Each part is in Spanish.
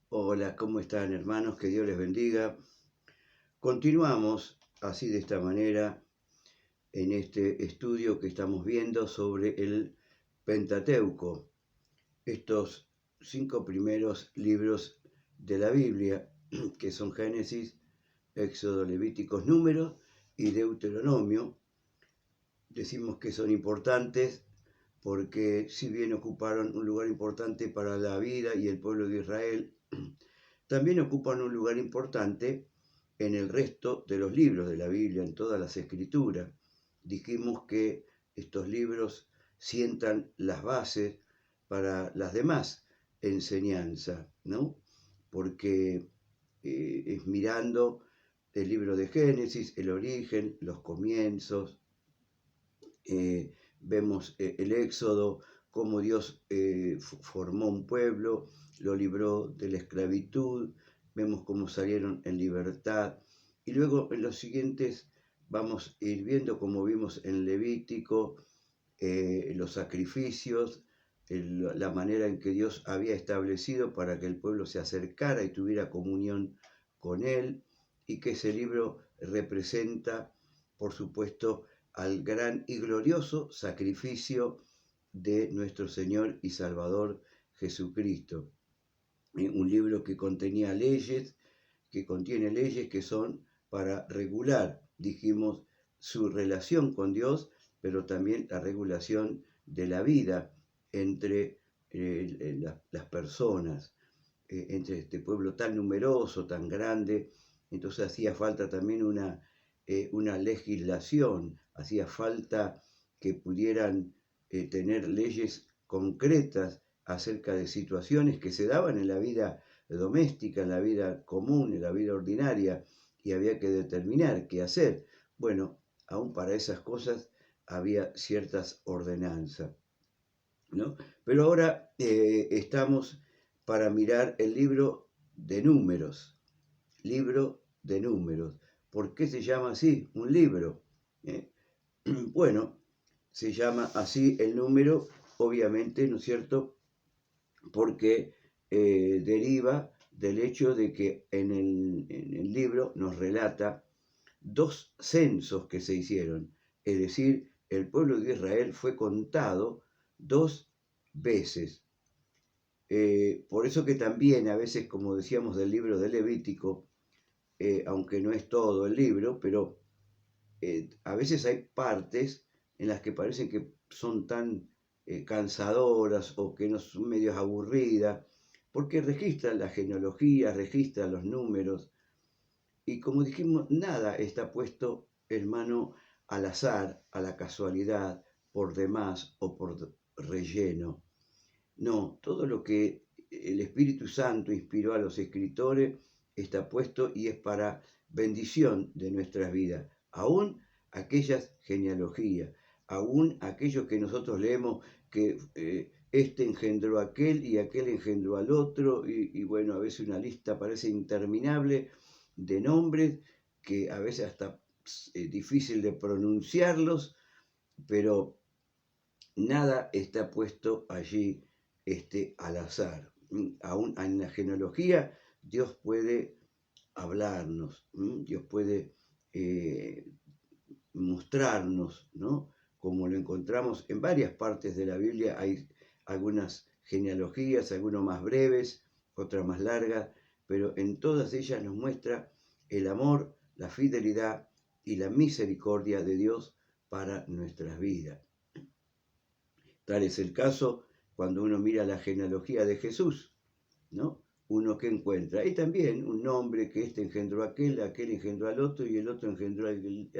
Hola, ¿cómo están, hermanos? Que Dios les bendiga. Continuamos así de esta manera en este estudio que estamos viendo sobre el Pentateuco, estos 5 primeros libros de la Biblia, que son Génesis, Éxodo, Levíticos, Números y Deuteronomio. Decimos que son importantes porque si bien ocuparon un lugar importante para la vida y el pueblo de Israel, también ocupan un lugar importante en el resto de los libros de la Biblia, en todas las escrituras. Dijimos que estos libros sientan las bases para las demás enseñanzas, ¿no? Porque es mirando el libro de Génesis, el origen, los comienzos, vemos el Éxodo, cómo Dios formó un pueblo, lo libró de la esclavitud, vemos cómo salieron en libertad. Y luego en los siguientes vamos a ir viendo, como vimos en Levítico, los sacrificios, la manera en que Dios había establecido para que el pueblo se acercara y tuviera comunión con Él, y que ese libro representa, por supuesto, al gran y glorioso sacrificio de nuestro Señor y Salvador Jesucristo. Un libro que contenía leyes, que contiene leyes que son para regular, dijimos, su relación con Dios, pero también la regulación de la vida entre las personas, entre este pueblo tan numeroso, tan grande. Entonces hacía falta también una legislación, hacía falta que pudieran tener leyes concretas acerca de situaciones que se daban en la vida doméstica, en la vida común, en la vida ordinaria, y había que determinar qué hacer. Bueno, aún para esas cosas había ciertas ordenanzas, ¿no? Pero ahora estamos para mirar el libro de números, libro de números. ¿Por qué se llama así? Un libro. ¿Eh? Bueno, se llama así el número, obviamente, ¿no es cierto? Porque deriva del hecho de que en el libro nos relata dos censos que se hicieron, es decir, el pueblo de Israel fue contado dos veces. Por eso que también a veces, como decíamos del libro de Levítico, aunque no es todo el libro, pero a veces hay partes en las que parecen que son tan cansadoras o que no son medio aburridas, porque registran la genealogía, registran los números, y como dijimos, nada está puesto, hermano, al azar, a la casualidad, por demás o por relleno. No, todo lo que el Espíritu Santo inspiró a los escritores está puesto y es para bendición de nuestras vidas. Aún aquellas genealogías, aún aquellos que nosotros leemos que este engendró a aquel y aquel engendró al otro, y bueno, a veces una lista parece interminable de nombres que a veces hasta es difícil de pronunciarlos, pero nada está puesto allí al azar. Aún en la genealogía Dios puede hablarnos, Dios puede eh, mostrarnos, ¿no? Como lo encontramos en varias partes de la Biblia, hay algunas genealogías, algunas más breves, otras más largas, pero en todas ellas nos muestra el amor, la fidelidad y la misericordia de Dios para nuestras vidas. Tal es el caso cuando uno mira la genealogía de Jesús, ¿no? Uno que encuentra. Y también un nombre que este engendró a aquel engendró al otro y el otro engendró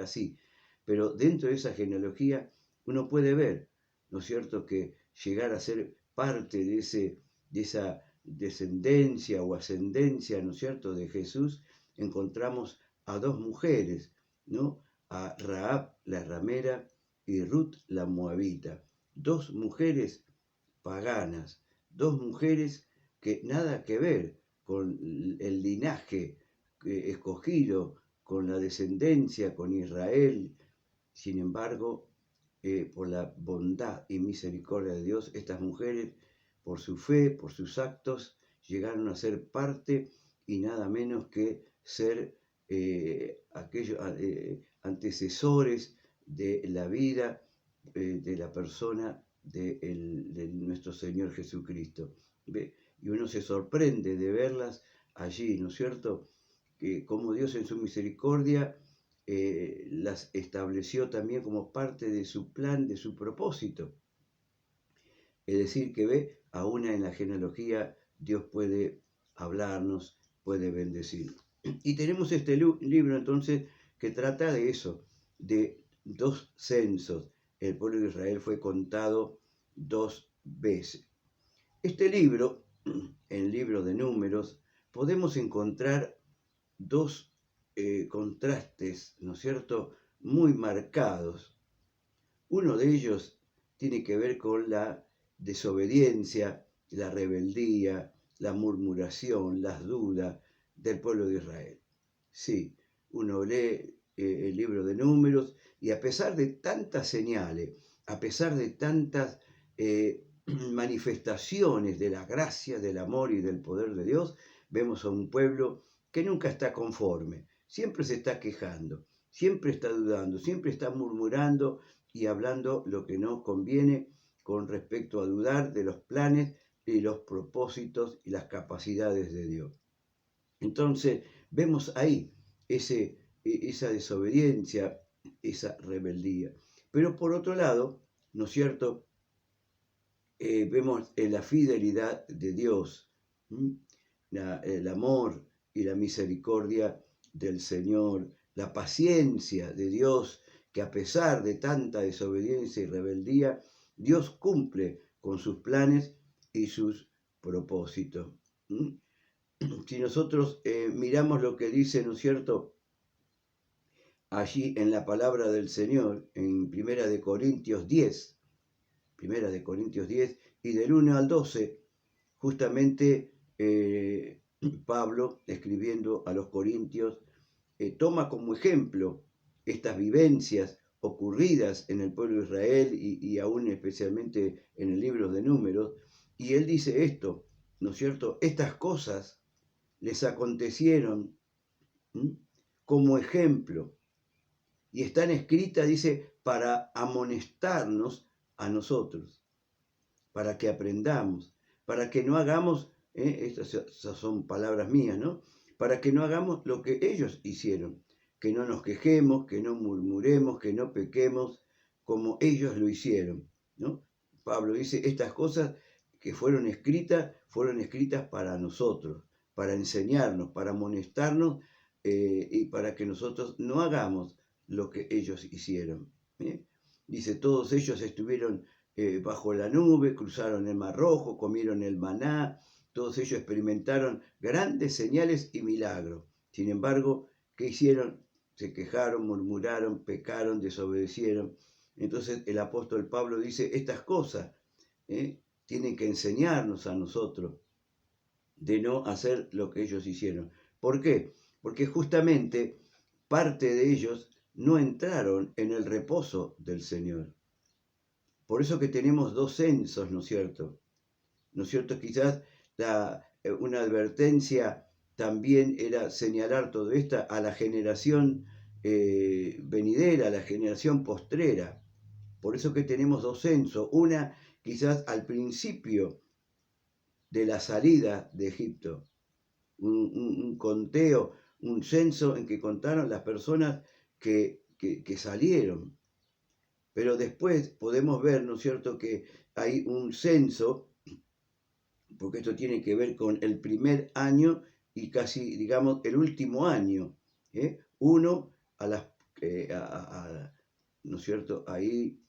así. Pero dentro de esa genealogía uno puede ver, ¿no es cierto?, que llegar a ser parte de esa descendencia o ascendencia, ¿no es cierto?, de Jesús, encontramos a dos mujeres, ¿no? A Rahab la ramera y Ruth la moabita. Dos mujeres paganas, dos mujeres que nada que ver con el linaje escogido, con la descendencia, con Israel. Sin embargo, por la bondad y misericordia de Dios, estas mujeres, por su fe, por sus actos, llegaron a ser parte y nada menos que ser aquellos antecesores de la vida de la persona de nuestro Señor Jesucristo. ¿Ve? Y uno se sorprende de verlas allí, ¿no es cierto? Que como Dios en su misericordia las estableció también como parte de su plan, de su propósito. Es decir, que ve, aún en la genealogía Dios puede hablarnos, puede bendecir. Y tenemos este libro entonces que trata de eso, de dos censos. El pueblo de Israel fue contado 2 veces. Este libro, el libro de Números, podemos encontrar dos contrastes, ¿no es cierto?, muy marcados. Uno de ellos tiene que ver con la desobediencia, la rebeldía, la murmuración, las dudas del pueblo de Israel. Sí, uno lee el libro de Números y a pesar de tantas señales, a pesar de tantas manifestaciones de la gracia, del amor y del poder de Dios, vemos a un pueblo que nunca está conforme, siempre se está quejando, siempre está dudando, siempre está murmurando y hablando lo que no conviene con respecto a dudar de los planes y los propósitos y las capacidades de Dios. Entonces, vemos ahí esa desobediencia, esa rebeldía. Pero por otro lado, ¿no es cierto?, vemos la fidelidad de Dios, el amor y la misericordia del Señor, la paciencia de Dios, que a pesar de tanta desobediencia y rebeldía, Dios cumple con sus planes y sus propósitos. Si nosotros miramos lo que dice, ¿no es cierto?, allí en la palabra del Señor, en Primera de Corintios 10, y del 1 al 12, justamente Pablo, escribiendo a los Corintios, toma como ejemplo estas vivencias ocurridas en el pueblo de Israel y aún especialmente en el libro de Números, y él dice esto, ¿no es cierto? Estas cosas les acontecieron como ejemplo y están escritas, dice, para amonestarnos a nosotros, para que aprendamos, para que no hagamos, estas son palabras mías, ¿no? Para que no hagamos lo que ellos hicieron, que no nos quejemos, que no murmuremos, que no pequemos como ellos lo hicieron, ¿no? Pablo dice, estas cosas que fueron escritas para nosotros, para enseñarnos, para amonestarnos y para que nosotros no hagamos lo que ellos hicieron. Dice, todos ellos estuvieron bajo la nube, cruzaron el Mar Rojo, comieron el maná, todos ellos experimentaron grandes señales y milagros. Sin embargo, ¿qué hicieron? Se quejaron, murmuraron, pecaron, desobedecieron. Entonces el apóstol Pablo dice, estas cosas tienen que enseñarnos a nosotros de no hacer lo que ellos hicieron. ¿Por qué? Porque justamente parte de ellos no entraron en el reposo del Señor. Por eso que tenemos dos censos, ¿no es cierto? ¿No es cierto? Quizás una advertencia también era señalar todo esto a la generación venidera, a la generación postrera. Por eso que tenemos dos censos. Una quizás al principio de la salida de Egipto. Un conteo, un censo en que contaron las personas que salieron. Pero después podemos ver, ¿no es cierto?, que hay un censo, porque esto tiene que ver con el primer año y casi, digamos, el último año. Uno a las, ¿no es cierto?, ahí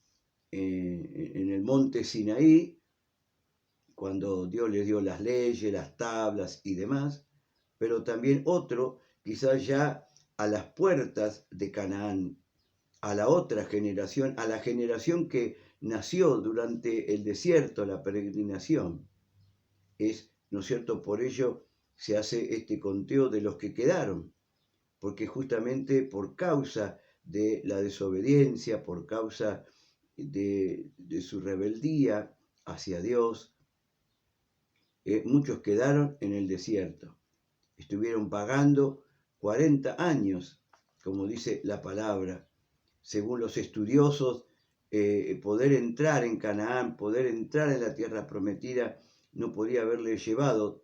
en el monte Sinaí, cuando Dios les dio las leyes, las tablas y demás, pero también otro, quizás ya a las puertas de Canaán, a la otra generación, a la generación que nació durante el desierto, la peregrinación. ¿No es cierto? Por ello se hace este conteo de los que quedaron, porque justamente por causa de la desobediencia, por causa de su rebeldía hacia Dios, muchos quedaron en el desierto. Estuvieron pagando 40 años, como dice la palabra. Según los estudiosos, poder entrar en Canaán, poder entrar en la tierra prometida, no podía haberle llevado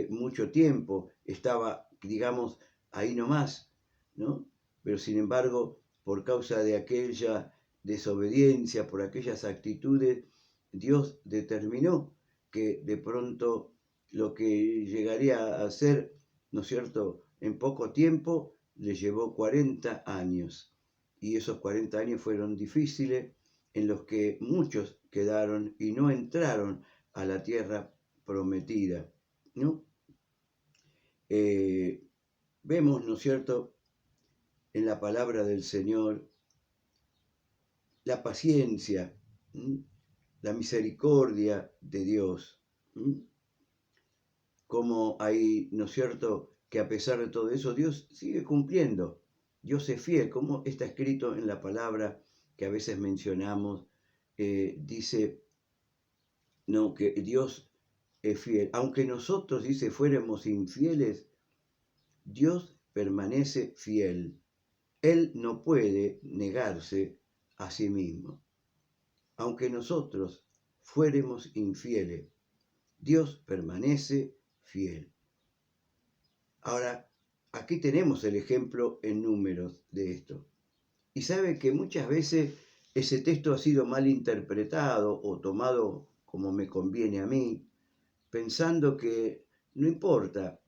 mucho tiempo, estaba, digamos, ahí nomás, ¿no? Pero sin embargo, por causa de aquella desobediencia, por aquellas actitudes, Dios determinó que de pronto lo que llegaría a ser, ¿no es cierto?, en poco tiempo, le llevó 40 años. Y esos 40 años fueron difíciles, en los que muchos quedaron y no entraron a la tierra prometida, ¿no? Vemos, ¿no es cierto?, en la palabra del Señor la paciencia, la misericordia de Dios. Como hay, ¿no es cierto?, que a pesar de todo eso, Dios sigue cumpliendo. Dios es fiel, como está escrito en la palabra que a veces mencionamos, dice, no, que Dios es fiel. Aunque nosotros, dice, fuéramos infieles, Dios permanece fiel. Él no puede negarse a sí mismo. Aunque nosotros fuéramos infieles, Dios permanece fiel. Ahora, aquí tenemos el ejemplo en Números de esto. Y sabe que muchas veces ese texto ha sido mal interpretado o tomado como me conviene a mí, pensando que no importa,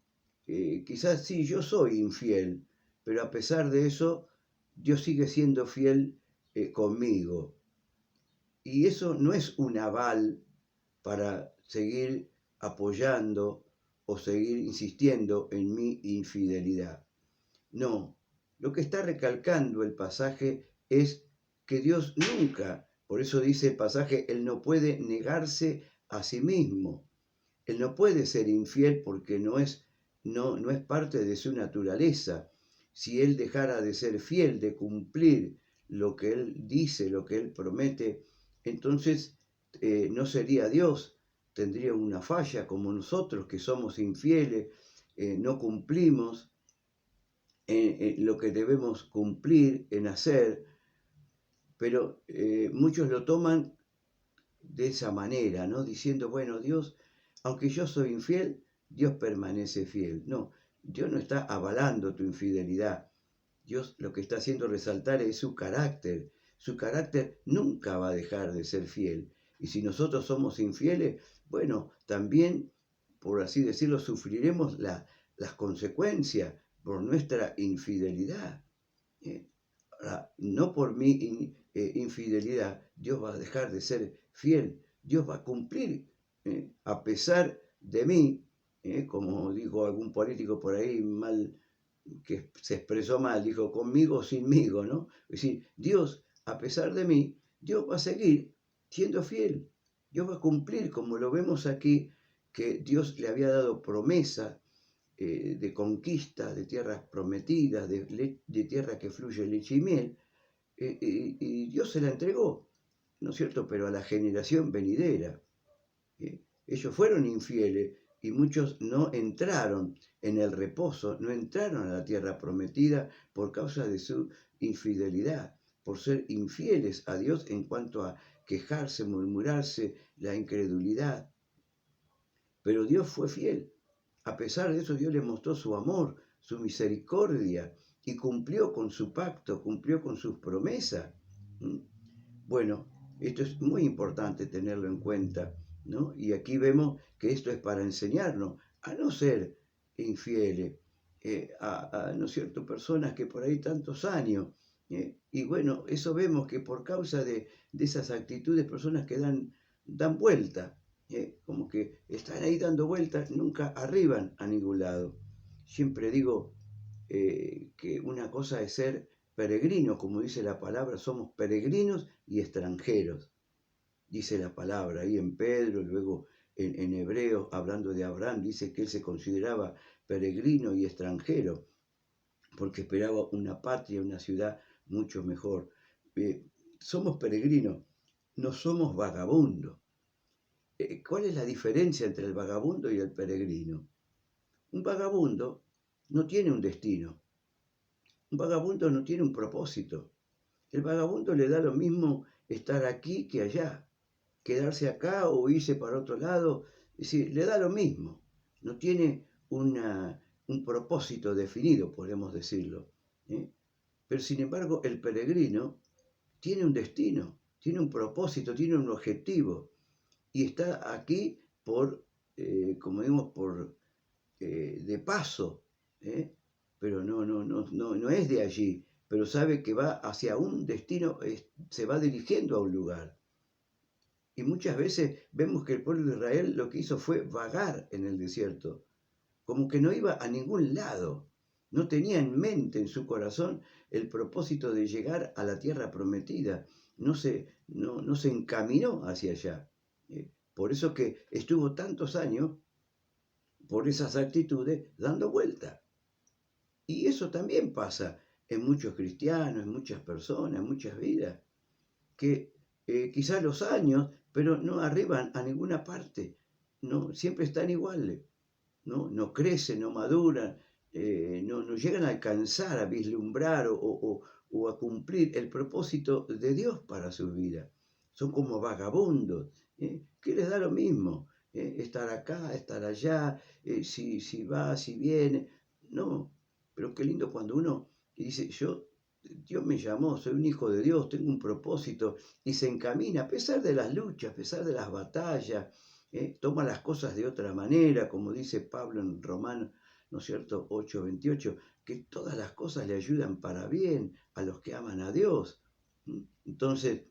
quizás sí, yo soy infiel, pero a pesar de eso, Dios sigue siendo fiel conmigo. Y eso no es un aval para seguir apoyando o seguir insistiendo en mi infidelidad. No, lo que está recalcando el pasaje es que Dios nunca, por eso dice el pasaje, Él no puede negarse a sí mismo. Él no puede ser infiel porque no es parte de su naturaleza. Si Él dejara de ser fiel, de cumplir lo que Él dice, lo que Él promete, entonces no sería Dios, tendría una falla como nosotros que somos infieles, no cumplimos lo que debemos cumplir en hacer, pero muchos lo toman de esa manera, ¿no? Diciendo, bueno, Dios, aunque yo soy infiel, Dios permanece fiel. No, Dios no está avalando tu infidelidad. Dios lo que está haciendo resaltar es su carácter. Su carácter nunca va a dejar de ser fiel. Y si nosotros somos infieles, bueno, también, por así decirlo, sufriremos las consecuencias por nuestra infidelidad. Ahora, no por mi infidelidad, Dios va a dejar de ser fiel. Dios va a cumplir a pesar de mí, como dijo algún político por ahí mal, que se expresó mal, dijo conmigo o sinmigo, ¿no? Es decir, Dios, a pesar de mí, Dios va a seguir siendo fiel. Dios va a cumplir, como lo vemos aquí, que Dios le había dado promesa de conquista, de tierras prometidas, de tierra que fluye leche y miel, y Dios se la entregó, ¿no es cierto? Pero a la generación venidera. Ellos fueron infieles y muchos no entraron en el reposo, no entraron a la tierra prometida por causa de su infidelidad, por ser infieles a Dios en cuanto a quejarse, murmurarse, la incredulidad. Pero Dios fue fiel. A pesar de eso, Dios le mostró su amor, su misericordia y cumplió con su pacto, cumplió con sus promesas. Bueno, esto es muy importante tenerlo en cuenta, ¿no? Y aquí vemos que esto es para enseñarnos a no ser infieles, ¿no es cierto?, personas que por ahí tantos años, y bueno, eso vemos que por causa de esas actitudes, personas que dan vuelta, como que están ahí dando vueltas, nunca arriban a ningún lado. Siempre digo que una cosa es ser peregrinos, como dice la palabra, somos peregrinos y extranjeros, dice la palabra ahí en Pedro, luego en Hebreos, hablando de Abraham, dice que él se consideraba peregrino y extranjero, porque esperaba una patria, una ciudad mucho mejor. Somos peregrinos, no somos vagabundos. ¿cuál es la diferencia entre el vagabundo y el peregrino? Un vagabundo no tiene un destino. Un vagabundo no tiene un propósito. El vagabundo le da lo mismo estar aquí que allá, quedarse acá o irse para otro lado. Es decir, le da lo mismo. No tiene un propósito definido, podemos decirlo. ¿Eh? Pero sin embargo, el peregrino tiene un destino, tiene un propósito, tiene un objetivo. Y está aquí como digamos, de paso. ¿Eh? Pero no es de allí, pero sabe que va hacia un destino, se va dirigiendo a un lugar. Y muchas veces vemos que el pueblo de Israel lo que hizo fue vagar en el desierto, como que no iba a ningún lado, no tenía en mente, en su corazón, el propósito de llegar a la tierra prometida, no se encaminó hacia allá. Por eso que estuvo tantos años, por esas actitudes, dando vuelta. Y eso también pasa en muchos cristianos, en muchas personas, en muchas vidas, que quizás los años, pero no arriban a ninguna parte, no, siempre están iguales, no crecen, no maduran, no llegan a alcanzar, a vislumbrar o a cumplir el propósito de Dios para su vida. Son como vagabundos, que les da lo mismo, estar acá, estar allá, si va, si viene. No, pero qué lindo cuando uno dice, Dios me llamó, soy un hijo de Dios, tengo un propósito, y se encamina a pesar de las luchas, a pesar de las batallas, toma las cosas de otra manera, como dice Pablo en Romanos, ¿no es cierto?, 8:28, que todas las cosas le ayudan para bien a los que aman a Dios. Entonces,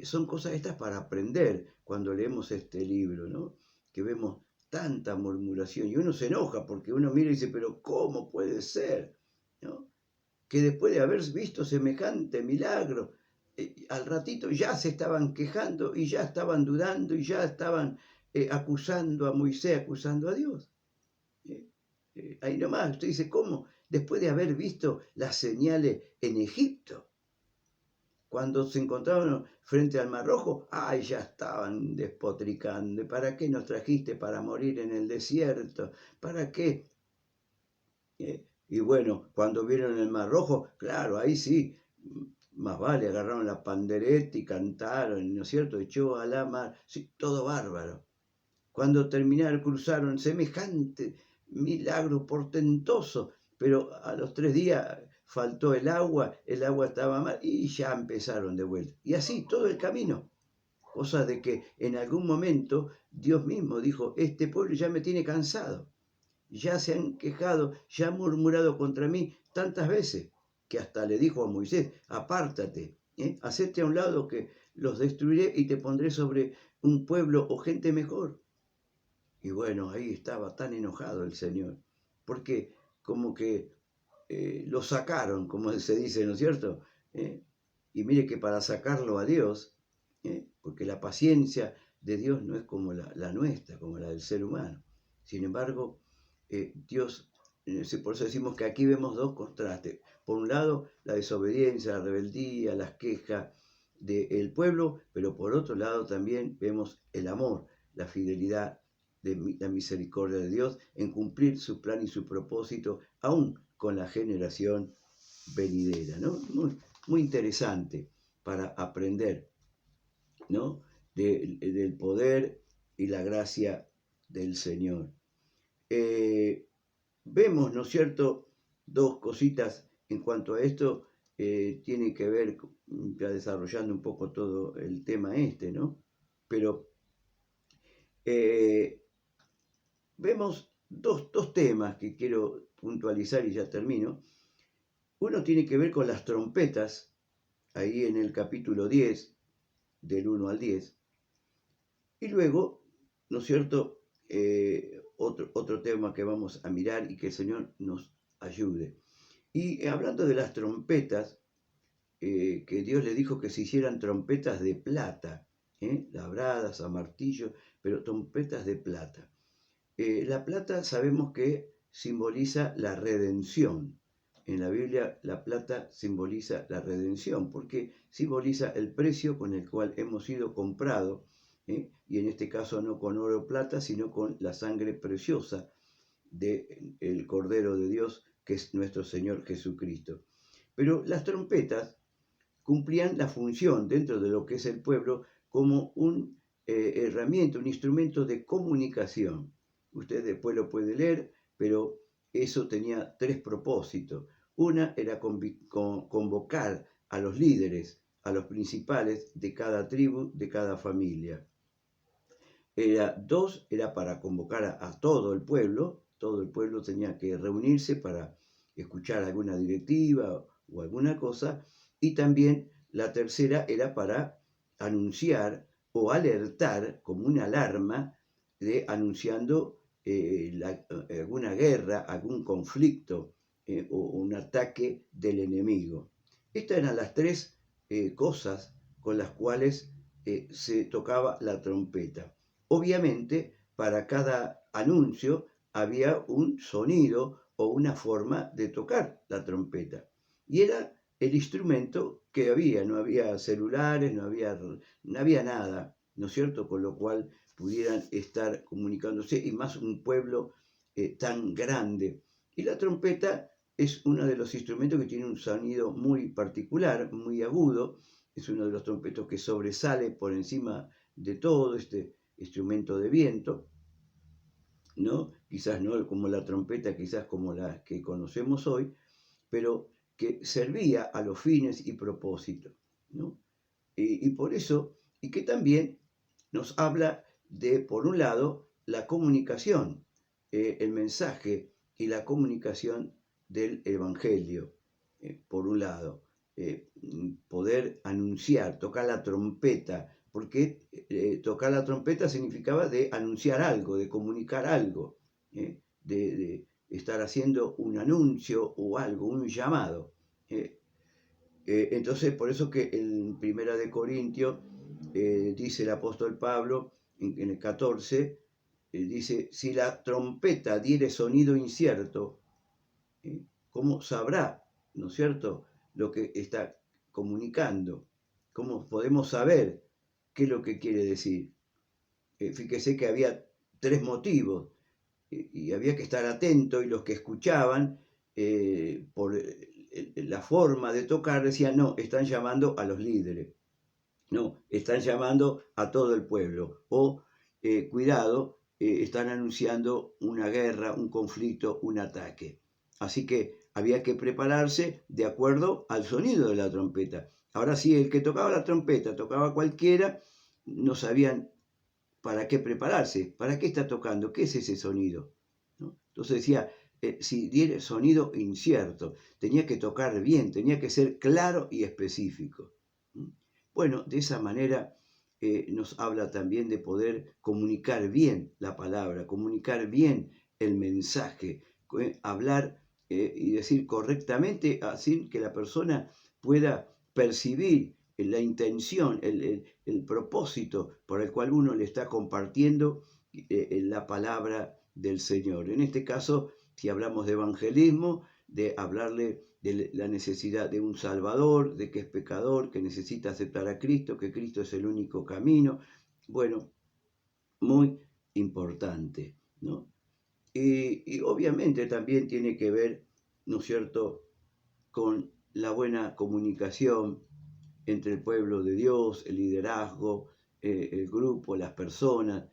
son cosas estas para aprender cuando leemos este libro, ¿no? Que vemos tanta murmuración y uno se enoja porque uno mira y dice, pero ¿cómo puede ser? ¿No? Que después de haber visto semejante milagro, al ratito ya se estaban quejando y ya estaban dudando y ya estaban acusando a Moisés, acusando a Dios. Ahí nomás, usted dice, ¿cómo? Después de haber visto las señales en Egipto, cuando se encontraban frente al Mar Rojo, ¡ay! Ya estaban despotricando. ¿Para qué nos trajiste para morir en el desierto? ¿Para qué? Y bueno, cuando vieron el Mar Rojo, claro, ahí sí, más vale, agarraron la pandereta y cantaron, ¿no es cierto? Echó a la mar, sí, todo bárbaro. Cuando terminaron, cruzaron semejante milagro portentoso, pero a los 3 días faltó el agua estaba mal y ya empezaron de vuelta. Y así todo el camino. Cosa de que en algún momento Dios mismo dijo, este pueblo ya me tiene cansado. Ya se han quejado, ya han murmurado contra mí tantas veces, que hasta le dijo a Moisés, apártate, hacete a un lado que los destruiré y te pondré sobre un pueblo o gente mejor. Y bueno, ahí estaba tan enojado el Señor, porque como que lo sacaron, como se dice, ¿no es cierto? Y mire que para sacarlo a Dios, porque la paciencia de Dios no es como la nuestra, como la del ser humano. Sin embargo, Dios, por eso decimos que aquí vemos dos contrastes. Por un lado, la desobediencia, la rebeldía, las quejas del pueblo, pero por otro lado también vemos el amor, la fidelidad, la misericordia de Dios en cumplir su plan y su propósito, aún con la generación venidera, ¿no? Muy interesante para aprender, ¿no? Del poder y la gracia del Señor. Vemos, ¿no es cierto?, dos cositas en cuanto a esto, tiene que ver, ya desarrollando un poco todo el tema ¿no? Pero vemos dos temas que quiero puntualizar y ya termino. Uno tiene que ver con las trompetas, ahí en el capítulo 10, del 1 al 10. Y luego, ¿no es cierto?, otro tema que vamos a mirar y que el Señor nos ayude. Y hablando de las trompetas, que Dios le dijo que se hicieran trompetas de plata, labradas a martillo, pero trompetas de plata. La plata sabemos que simboliza la redención. En la Biblia la plata simboliza la redención, porque simboliza el precio con el cual hemos sido comprados y en este caso no con oro o plata, sino con la sangre preciosa del Cordero de Dios, que es nuestro Señor Jesucristo. Pero las trompetas cumplían la función dentro de lo que es el pueblo como una herramienta, un instrumento de comunicación. Usted después lo puede leer, pero eso tenía tres propósitos. Una era convocar a los líderes, a los principales de cada tribu, de cada familia. Dos, era para convocar a todo el pueblo tenía que reunirse para escuchar alguna directiva o alguna cosa, y también la tercera era para anunciar o alertar como una alarma anunciando alguna guerra, algún conflicto o un ataque del enemigo. Estas eran las tres cosas con las cuales se tocaba la trompeta. Obviamente, para cada anuncio había un sonido o una forma de tocar la trompeta. Y era el instrumento que había, no había celulares, no había nada, ¿no es cierto? Con lo cual pudieran estar comunicándose, y más un pueblo tan grande. Y la trompeta es uno de los instrumentos que tiene un sonido muy particular, muy agudo, es uno de los trompetos que sobresale por encima de todo este instrumento de viento, ¿no? Quizás no como la trompeta, quizás como la que conocemos hoy, pero que servía a los fines y propósitos, ¿no? Y por eso, y que también nos habla de, por un lado, la comunicación, el mensaje y la comunicación del Evangelio, por un lado, poder anunciar, tocar la trompeta, porque tocar la trompeta significaba de anunciar algo, de comunicar algo, de estar haciendo un anuncio o algo, un llamado. Entonces, por eso que en Primera de Corintios dice el apóstol Pablo en el 14, dice, si la trompeta diere sonido incierto, ¿cómo sabrá, no es cierto?, lo que está comunicando? ¿Cómo podemos saber qué es lo que quiere decir? Fíjese que había tres motivos y había que estar atento, y los que escuchaban por la forma de tocar decían, no, están llamando a los líderes, no, están llamando a todo el pueblo, o cuidado, están anunciando una guerra, un conflicto, un ataque. Así que había que prepararse de acuerdo al sonido de la trompeta. Ahora sí, el que tocaba la trompeta, tocaba cualquiera, no sabían para qué prepararse, para qué está tocando, qué es ese sonido, ¿no? Entonces decía, si diera sonido incierto, tenía que tocar bien, tenía que ser claro y específico. Bueno, de esa manera nos habla también de poder comunicar bien la palabra, comunicar bien el mensaje, hablar y decir correctamente, así que la persona pueda percibir la intención, el propósito por el cual uno le está compartiendo la palabra del Señor. En este caso, si hablamos de evangelismo, de hablarle de la necesidad de un Salvador, de que es pecador, que necesita aceptar a Cristo, que Cristo es el único camino. Bueno, muy importante, ¿no? Y obviamente también tiene que ver, ¿no es cierto?, con la buena comunicación entre el pueblo de Dios, el liderazgo, el grupo, las personas,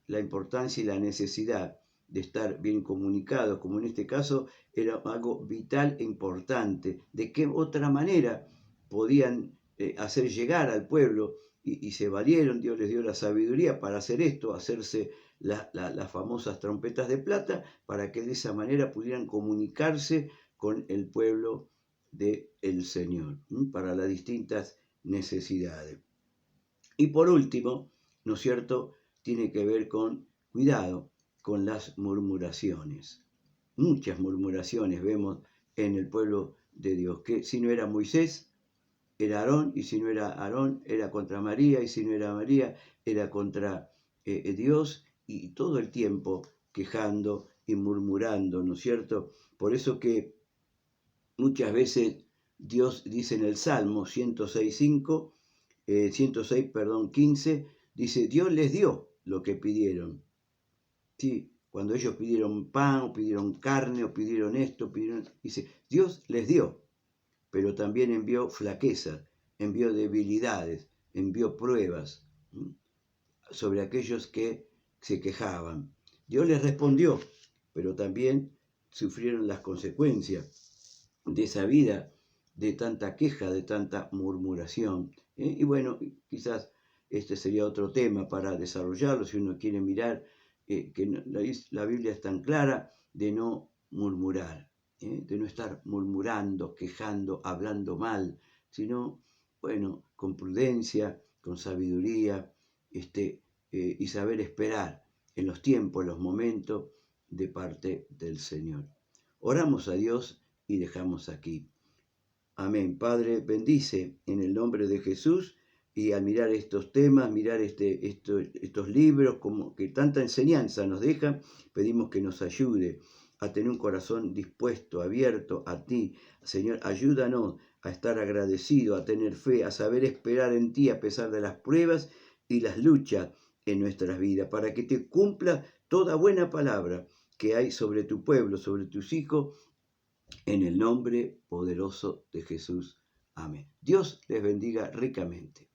la importancia y la necesidad de estar bien comunicados, como en este caso era algo vital e importante. ¿De qué otra manera podían hacer llegar al pueblo? Y se valieron, Dios les dio la sabiduría para hacer esto, hacerse las famosas trompetas de plata, para que de esa manera pudieran comunicarse con el pueblo del Señor, para las distintas necesidades. Y por último, ¿no es cierto?, tiene que ver con cuidado con las murmuraciones. Muchas murmuraciones vemos en el pueblo de Dios, que si no era Moisés, era Aarón, y si no era Aarón, era contra María, y si no era María, era contra Dios, y todo el tiempo quejando y murmurando, ¿no es cierto? Por eso que muchas veces Dios dice en el Salmo 106, 15, dice, Dios les dio lo que pidieron. ¿Sí? Cuando ellos pidieron pan, o pidieron carne, o pidieron esto, dice, Dios les dio, pero también envió flaqueza, envió debilidades, envió pruebas sobre aquellos que se quejaban. Dios les respondió, pero también sufrieron las consecuencias de esa vida, de tanta queja, de tanta murmuración. Y bueno, quizás este sería otro tema para desarrollarlo, si uno quiere mirar que la Biblia es tan clara de no murmurar, de no estar murmurando, quejando, hablando mal, sino, bueno, con prudencia, con sabiduría, y saber esperar en los tiempos, en los momentos de parte del Señor. Oramos a Dios y dejamos aquí. Amén. Padre, bendice en el nombre de Jesús, y al mirar estos temas, mirar estos libros, como que tanta enseñanza nos dejan, pedimos que nos ayude a tener un corazón dispuesto, abierto a ti. Señor, ayúdanos a estar agradecidos, a tener fe, a saber esperar en ti a pesar de las pruebas y las luchas en nuestras vidas, para que te cumpla toda buena palabra que hay sobre tu pueblo, sobre tus hijos, en el nombre poderoso de Jesús. Amén. Dios les bendiga ricamente.